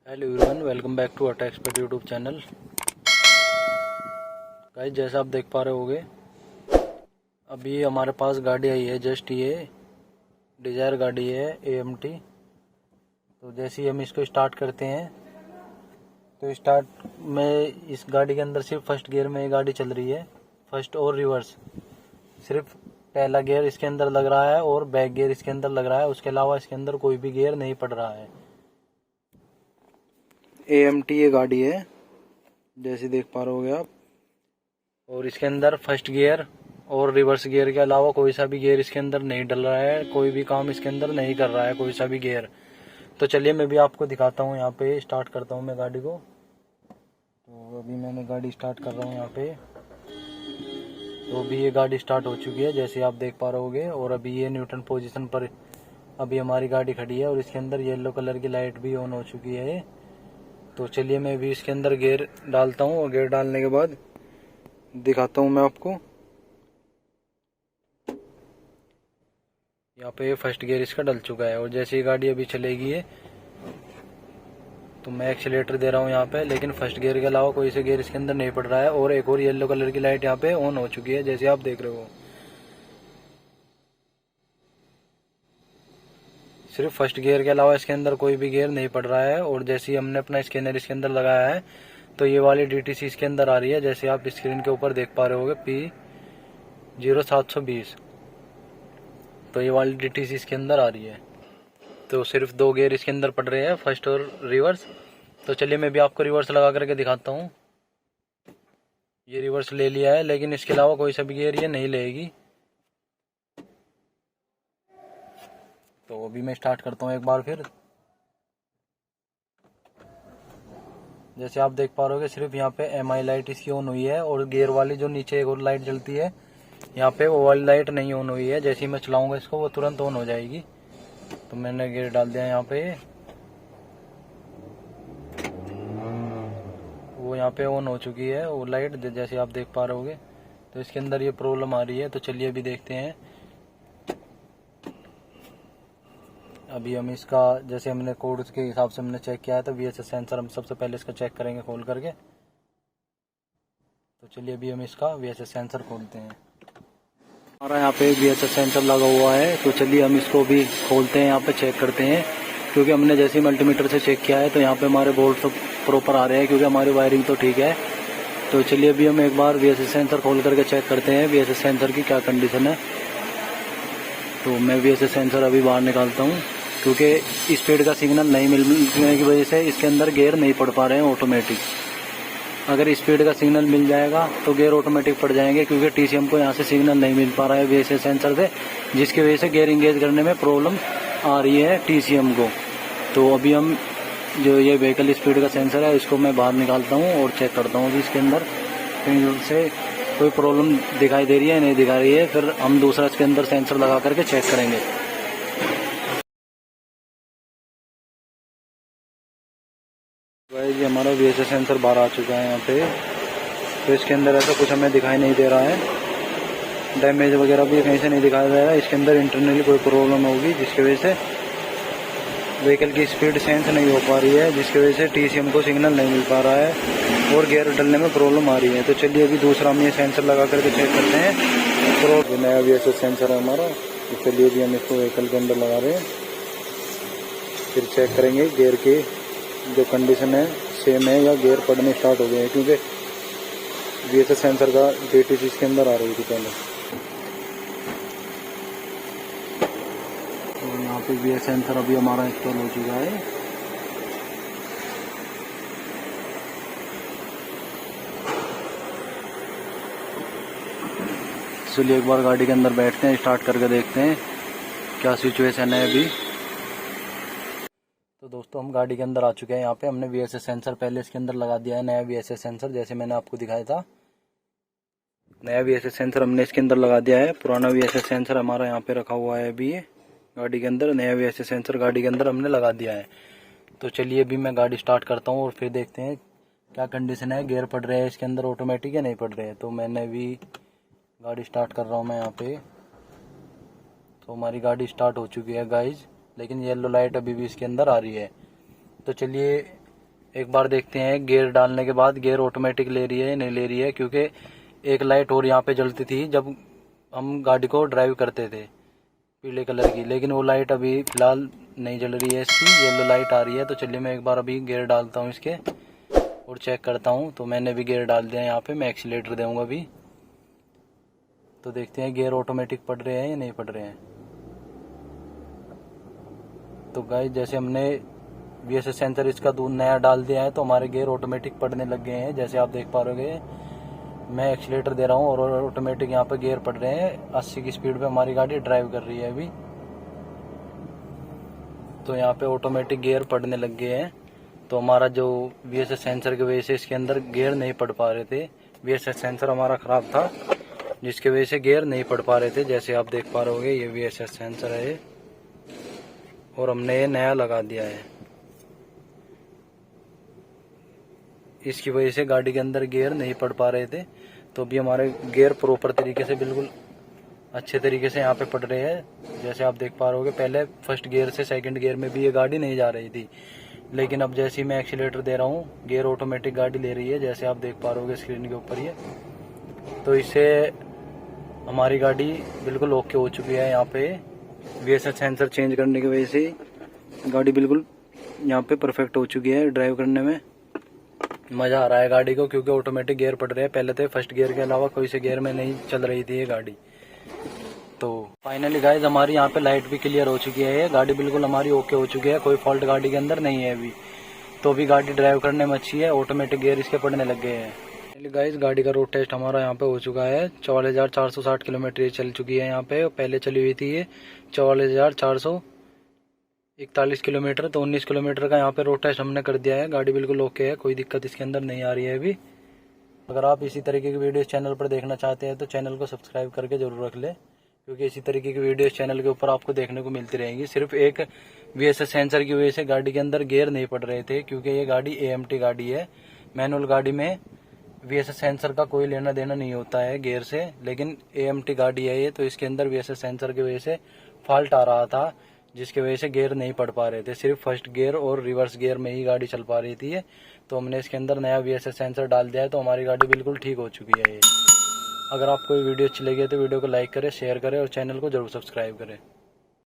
Hello everyone, welcome back to auto expert YouTube channel. Guys, जैसा आप देख पा रहे होगे, अभी हमारे पास गाड़ी आई है। जस्ट ये डिज़ायर गाड़ी है AMT। तो जैसे ही हम इसको स्टार्ट करते हैं तो स्टार्ट में इस गाड़ी के अंदर सिर्फ फर्स्ट गियर में ये गाड़ी चल रही है। फर्स्ट और रिवर्स सिर्फ पहला गियर इसके अंदर लग रहा है और बैक गियर इसके अंदर लग रहा है। उसके अलावा इसके अंदर कोई भी गियर नहीं पड़ रहा है। AMT ये गाड़ी है, जैसे देख पा रहे होगे आप। और इसके अंदर फर्स्ट गियर और रिवर्स गियर के अलावा कोई सा भी गियर इसके अंदर नहीं डल रहा है। कोई भी काम इसके अंदर नहीं कर रहा है, कोई सा भी गियर। तो चलिए मैं भी आपको दिखाता हूँ। यहाँ पे स्टार्ट करता हूँ मैं गाड़ी को। तो अभी मैंने गाड़ी स्टार्ट कर रहा हूँ यहाँ पे। तो अभी ये गाड़ी स्टार्ट हो चुकी है, जैसे आप देख पा रहे होगे। और अभी ये न्यूट्रल पोजीशन पर अभी हमारी गाड़ी खड़ी है और इसके अंदर येलो कलर की लाइट भी ऑन हो चुकी है। तो चलिए मैं भी इसके अंदर गियर डालता हूँ और गियर डालने के बाद दिखाता हूँ मैं आपको। यहाँ पे फर्स्ट गियर इसका डल चुका है और जैसे ही गाड़ी अभी चलेगी है तो मैं एक्सीलेटर दे रहा हूँ यहाँ पे, लेकिन फर्स्ट गियर के अलावा कोई से गियर इसके अंदर नहीं पड़ रहा है। और एक और येलो कलर की लाइट यहाँ पे ऑन हो चुकी है, जैसे आप देख रहे हो। सिर्फ फर्स्ट गियर के अलावा इसके अंदर कोई भी गियर नहीं पड़ रहा है। और जैसे ही हमने अपना स्कैनर इसके अंदर लगाया है तो ये वाली DTC इसके अंदर आ रही है, जैसे आप स्क्रीन के ऊपर देख पा रहे होगे, P0720। तो ये वाली DTC इसके अंदर आ रही है। तो सिर्फ दो गियर इसके अंदर पड़ रहे हैं, फर्स्ट और रिवर्स। तो चलिए मैं भी आपको रिवर्स लगा करके दिखाता हूँ। ये रिवर्स ले लिया है, लेकिन इसके अलावा कोई सा भी गियर ये नहीं लेगी। तो अभी मैं स्टार्ट करता हूँ एक बार फिर। जैसे आप देख पा रहे हो, सिर्फ यहाँ पे MI लाइट इसकी ऑन हुई है और गियर वाली जो नीचे एक और लाइट जलती है यहाँ पे, वो वाली लाइट नहीं ऑन हुई है। जैसे ही मैं चलाऊंगा इसको वो तुरंत ऑन हो जाएगी। तो मैंने गियर डाल दिया यहाँ पे, वो यहाँ पे ऑन हो चुकी है वो लाइट, जैसे आप देख पा रहे होगे। तो इसके अंदर ये प्रॉब्लम आ रही है। तो चलिए अभी देखते हैं। अभी हम इसका, जैसे हमने कोड के हिसाब से हमने चेक किया है, तो VSS सेंसर हम सबसे पहले इसका चेक करेंगे खोल करके। तो चलिए अभी हम इसका VSS सेंसर खोलते हैं। हमारा यहाँ पे VSS सेंसर लगा हुआ है। तो चलिए हम इसको भी खोलते हैं, यहाँ पे चेक करते हैं। क्योंकि हमने जैसे ही मल्टीमीटर से चेक किया है तो यहाँ पे हमारे बोल्ट तो प्रॉपर आ रहे हैं, क्योंकि हमारी वायरिंग तो ठीक है। तो चलिए अभी हम एक बार VSS सेंसर खोल करके चेक करते हैं VSS सेंसर की क्या कंडीशन है। तो मैं VSS सेंसर अभी बाहर निकालता हूँ, क्योंकि स्पीड का सिग्नल नहीं मिलने की वजह से इसके अंदर गियर नहीं पड़ पा रहे हैं ऑटोमेटिक। अगर स्पीड का सिग्नल मिल जाएगा तो गियर ऑटोमेटिक पड़ जाएंगे, क्योंकि TCM को यहाँ से सिग्नल नहीं मिल पा रहा है VSS सेंसर से, जिसकी वजह से गियर इंगेज करने में प्रॉब्लम आ रही है TCM को। तो अभी हम जो ये व्हीकल स्पीड का सेंसर है इसको मैं बाहर निकालता हूँ और चेक करता हूँ कि इसके अंदर कहीं से कोई प्रॉब्लम दिखाई दे रही है नहीं दिखा रही है। फिर हम दूसरा इसके अंदर सेंसर लगा करके चेक करेंगे। ये हमारा VSS सेंसर बाहर आ चुका है यहाँ पे। तो इसके अंदर ऐसा कुछ हमें दिखाई नहीं दे रहा है, डैमेज वगैरह भी कहीं से नहीं दिखाई दे रहा है। इसके अंदर इंटरनली कोई प्रॉब्लम होगी जिसकी वजह से व्हीकल की स्पीड सेंस नहीं हो पा रही है, जिसकी वजह से TCM को सिग्नल नहीं मिल पा रहा है और गियर डलने में प्रॉब्लम आ रही है। तो चलिए अभी दूसरा हम ये सेंसर लगा करके चेक करते हैं। तो नया VSS सेंसर है हमारा, तो चलिए अभी हम इसको व्हीकल के अंदर लगा रहे हैं। फिर चेक करेंगे गियर की जो कंडीशन है सेम है या गियर पड़ने स्टार्ट हो गए हैं, क्योंकि VSS सेंसर का DTC इसके अंदर आ रही थी पहले। तो यहाँ पे VSS सेंसर अभी हमारा इंस्टॉल हो चुका है। चलिए एक बार गाड़ी के अंदर बैठते हैं, स्टार्ट करके देखते हैं क्या सिचुएशन है अभी। तो दोस्तों हम गाड़ी के अंदर आ चुके हैं। यहाँ पे हमने VSS सेंसर पहले इसके अंदर लगा दिया है, नया VSS सेंसर, जैसे मैंने आपको दिखाया था। नया VSS सेंसर हमने इसके अंदर लगा दिया है। पुराना VSS सेंसर हमारा यहाँ पे रखा हुआ है अभी ये गाड़ी के अंदर। नया VSS सेंसर गाड़ी के अंदर हमने लगा दिया है। तो चलिए अभी मैं गाड़ी स्टार्ट करता हूँ और फिर देखते हैं क्या कंडीशन है, गियर पड़ रहे हैं इसके अंदर ऑटोमेटिक या नहीं पड़ रहे हैं। तो मैंने भी गाड़ी स्टार्ट कर रहा हूँ मैं यहाँ पे। तो हमारी गाड़ी स्टार्ट हो चुकी है गाइज, लेकिन येलो लाइट अभी भी इसके अंदर आ रही है। तो चलिए एक बार देखते हैं गियर डालने के बाद गियर ऑटोमेटिक ले रही है नहीं ले रही है, क्योंकि एक लाइट और यहाँ पे जलती थी जब हम गाड़ी को ड्राइव करते थे पीले कलर की, लेकिन वो लाइट अभी फिलहाल नहीं जल रही है, इसकी येलो लाइट आ रही है। तो चलिए मैं एक बार अभी गियर डालता हूँ इसके और चेक करता हूँ। तो मैंने भी गियर डाल दिया यहाँ पे, मैं एक्सीलेटर दूंगा अभी। तो देखते हैं गियर ऑटोमेटिक पड़ रहे हैं या नहीं पड़ रहे हैं। तो गाइस जैसे हमने VSS सेंसर इसका दूध नया डाल दिया है तो हमारे गियर ऑटोमेटिक पड़ने लग गए हैं। जैसे आप देख पा रहे हो मैं एक्सीलेटर दे रहा हूँ और ऑटोमेटिक यहाँ पे गियर पड़ रहे हैं। 80 की स्पीड पे हमारी गाड़ी ड्राइव कर रही है अभी। तो यहाँ पे ऑटोमेटिक गियर पड़ने लग गए हैं। तो हमारा जो VSS सेंसर की वजह से इसके अंदर गियर नहीं पड़ पा रहे थे, VSS सेंसर हमारा ख़राब था जिसकी वजह से गियर नहीं पड़ पा रहे थे। जैसे आप देख पा रहे होगे ये VSS सेंसर है और हमने ये नया लगा दिया है। इसकी वजह से गाड़ी के अंदर गियर नहीं पड़ पा रहे थे। तो अभी हमारे गियर प्रॉपर तरीके से बिल्कुल अच्छे तरीके से यहाँ पे पड़ रहे हैं। जैसे आप देख पा रहे होगे पहले फर्स्ट गियर से सेकंड गियर में भी ये गाड़ी नहीं जा रही थी, लेकिन अब जैसे ही मैं एक्सीलेटर दे रहा हूँ गियर ऑटोमेटिक गाड़ी ले रही है। जैसे आप देख पा रहे होगे स्क्रीन के ऊपर ये। तो इससे हमारी गाड़ी बिल्कुल ओके हो चुकी है। यहाँ पे VSS सेंसर चेंज करने की वजह से गाड़ी बिल्कुल यहाँ पे परफेक्ट हो चुकी है। ड्राइव करने में मज़ा आ रहा है गाड़ी को, क्योंकि ऑटोमेटिक गियर पड़ रहे हैं। पहले तो फर्स्ट गियर के अलावा कोई से गियर में नहीं चल रही थी ये गाड़ी। तो फाइनली गाइज हमारी यहाँ पे लाइट भी क्लियर हो चुकी है। ये गाड़ी बिल्कुल हमारी ओके हो चुकी है, कोई फॉल्ट गाड़ी के अंदर नहीं है अभी। तो अभी गाड़ी ड्राइव करने में अच्छी है, ऑटोमेटिक गियर इसके पड़ने लग गए हैं। फाइनली गाइज गाड़ी का रोड टेस्ट हमारा यहाँ पे हो चुका है। 44,460 किलोमीटर चल चुकी है यहाँ पे। पहले चली हुई थी ये 44,441 किलोमीटर। तो 19 किलोमीटर का यहाँ पे रोड टेस्ट हमने कर दिया है। गाड़ी बिल्कुल ओके है, कोई दिक्कत इसके अंदर नहीं आ रही है अभी। अगर आप इसी तरीके की वीडियो चैनल पर देखना चाहते हैं तो चैनल को सब्सक्राइब करके जरूर रख ले, क्योंकि इसी तरीके की वीडियो चैनल के ऊपर आपको देखने को मिलती रहेंगी। सिर्फ एक VSS सेंसर की वजह से गाड़ी के अंदर गियर नहीं पड़ रहे थे, क्योंकि ये गाड़ी AMT गाड़ी है। मैनुअल गाड़ी में VSS सेंसर का कोई लेना देना नहीं होता है गियर से, लेकिन AMT गाड़ी है ये, तो इसके अंदर VSS सेंसर की वजह से फॉल्ट आ रहा था, जिसकी वजह से गियर नहीं पड़ पा रहे थे। सिर्फ फर्स्ट गियर और रिवर्स गियर में ही गाड़ी चल पा रही थी। तो हमने इसके अंदर नया VSS सेंसर डाल दिया है, तो हमारी गाड़ी बिल्कुल ठीक हो चुकी है ये। अगर आपको ये वीडियो अच्छी लगी है तो वीडियो को लाइक करें, शेयर करें और चैनल को जरूर सब्सक्राइब करें।